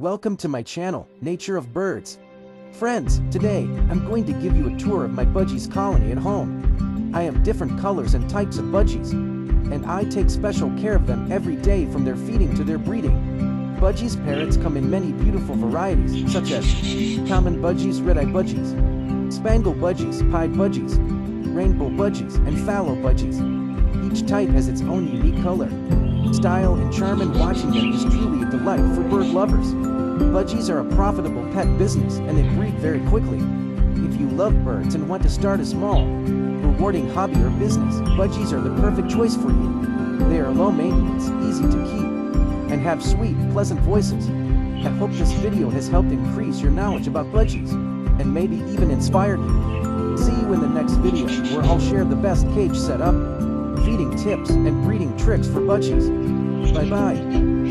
Welcome to my channel, Nature of Birds. Friends, today, I'm going to give you a tour of my Budgies colony at home. I have different colors and types of Budgies, and I take special care of them every day from their feeding to their breeding. Budgies parrots come in many beautiful varieties, such as common Budgies, red-eye Budgies, spangled Budgies, pied Budgies, rainbow Budgies, and fallow Budgies. Each type has its own unique color, style, and charm, and watching them is truly a delight for bird lovers. Budgies are a profitable pet business and they breed very quickly. If you love birds and want to start a small, rewarding hobby or business, Budgies are the perfect choice for you. They are low maintenance, easy to keep, and have sweet, pleasant voices. I hope this video has helped increase your knowledge about Budgies, and maybe even inspired you. See you in the next video, where I'll share the best cage setup, feeding tips, and breeding tricks for Budgies. Bye-bye.